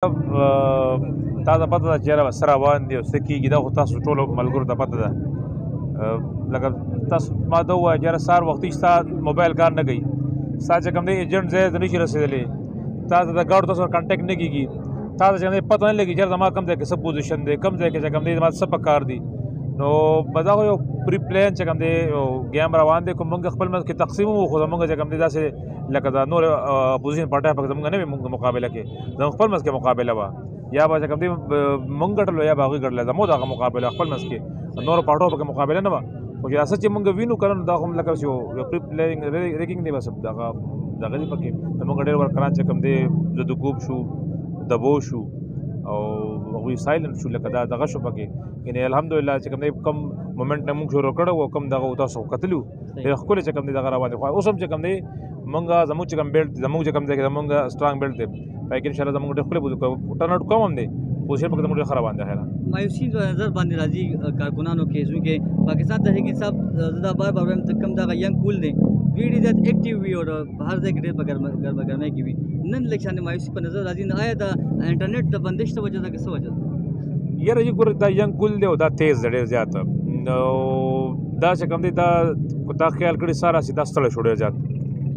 تا ته پته ده چې یاره سره روان دي او څه کېږي دا خو تاسو ټولو ملګرو ته پته ده. لکه تاسو ما ته ووایه چې یاره سهار وختي ستا موبایل کار نه کوي، ستا چې کوم دی ایجنټ ځای ته نه شي رسېدلی، تا ته د ګاډو تاسو سره کانټیکټ نه کېږي، تا ته چې کوم دی پته نه لګي چې یاره زما کوم ځای کې څه پوزیشن دی، کوم ځای کې چې کوم دی زما څه په کار دي. نو په دا خو یو پري پلان چې کوم دی یو ګیم روان دی، کوم موږ خپل منځ کې تقسیم وو، خو زموږ چې کوم دی داسې لکه د نور اپوزیشن پارټۍ پکې زموږ نه وي مقابله کې، زموږ خپل منځ کې مقابله وه، یا به چې کوم دی موږ ګټلو یا به هغوی ګټله، زموږ دغه مقابله خپل منځ کې نورو پارټو پکې مقابله نه وه. خو چې څه چې موږ وینو که نه دا خو لکه یو پري پلینګ ریګینګ دی، بس دغه دی پکې زموږ ډېر ورکران چې کوم دی زدوکوب شو، دبو شو او هغوی سایلنټ شو، لکه دا دغه شو پکې. یعنې الحمدلله چې کوم دی کم مومنټ نه موږ شروع کړی و، کم دغه تاسو کتلي ډېر ښکلی چې کوم دی دغه روان دی. خو اوس هم چې کوم دی موږ زموږ چې کوم بیلټ زموږ چې کوم دی زموږ سټرانګ بیلټ دی پای کې انشاءالله زموږ ډېر ښکلی ټرن آوټ کم هم دی، پوزیشن پکې زموږ ډېر ښه روان دی. خیره مایوسي نظر باندې راځي کارکنانو کې ځکه پاکستان تحریک انصاف زدا بار بار وایم ته کم دغه ینګ کول دی دوی ډېر زیات ایکټیو وي او هر ځای کې ډېر په ګرمۍ کې وي. نن لږ شانې مایوسي په نظر راځي، آیا د انټرنیټ د بندش ته وجه ده که څه وجه ده؟ یاره چې ګوره دا ینګ کول دی او دا تیز دی ډېر زیات، نو دا چې کوم دی دا خیال کړي ساه راسي دا ستړی شو ډېر زیات،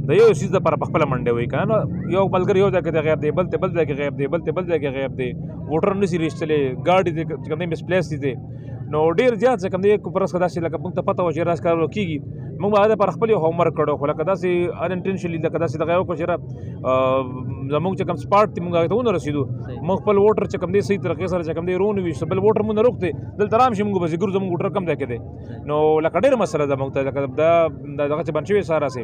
د یو څیز دپاره په خپله منډې وایي که نه. یو ملګری یو ځای کې دی غیب دی، بل ته بل ځای کې غیب دی، بل ته بل ځای کې غیب دی، موټر نه شي رېښتلی، ګاډي دی چې کوم دی مسپلیس دي. نو ډېر زیات چې کوم دی فرض کړه داسې لکه موږ ته پته وه چې راز کار کېږي، موږ به هغه دپاره خپل یو هومورک کړی خو لکه داسې انټینشنلي لکه داسې دغه یې وکړو چې زموږ چې کوم سپاټ دی موږ هغې ته ونه رسېدو، موږ خپل ووټر چې کوم دی صحیح طریقې سره چې کوم دی رونه وي، بل ووټر موږ نه روغ دی دلته رام شي موږ به ګرو زموږ ووټر کم ځای کې دی. نو لکه ډېره مسله ده موږ ته، لکه دا دغه چې بند شوې ساه راسې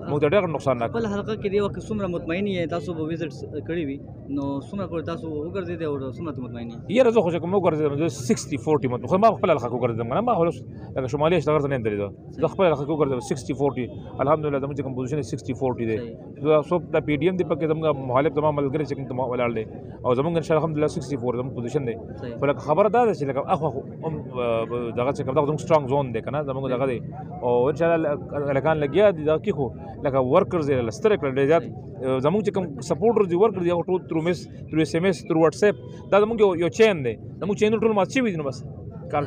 موږ ته ډېر نقصانناک. خپل حلقه کې دې وخت څومره مطمئن یې تاسو به وزټ کړی وي، نو څومره پورې تاسو وګرځېدئ او څومره مطمئن یې؟ یاره زه خو چې کوم وګرځېدم 60-40 مطمئن، خو ما خپل حلقه کې وګرځېدم که نه، ما خو لکه شمالي اشتغل ته نه یم درېده، زه خپل حلقه کې وګرځېدم 60-40. الحمدلله زموږ چې کوم پوزیشن 60-40 دی، څوک د پی ډي ایم دی پکې زموږ مخالف زما ملګری چې کوم ولاړ دی او زموږ انشاءالله الحمدلله 64 زموږ پوزیشن دی. خو لکه خبره دا ده چې لکه اخوا دغه چې کوم دغه زموږ سټرانګ زون دی که نه زموږ دغه دی، او انشاءالله هلکان لګیا دي دغه کې، خو لکه ورکرز یې ستړی کړل ډېر زیات. زموږ چې کوم سپورټرز دي ورکرز دي هغه ټول تھرو میس تھرو SMS تھرو واتساپ دا زموږ یو چین دی، زموږ چینل ټول مات شوي دي. نو بس کار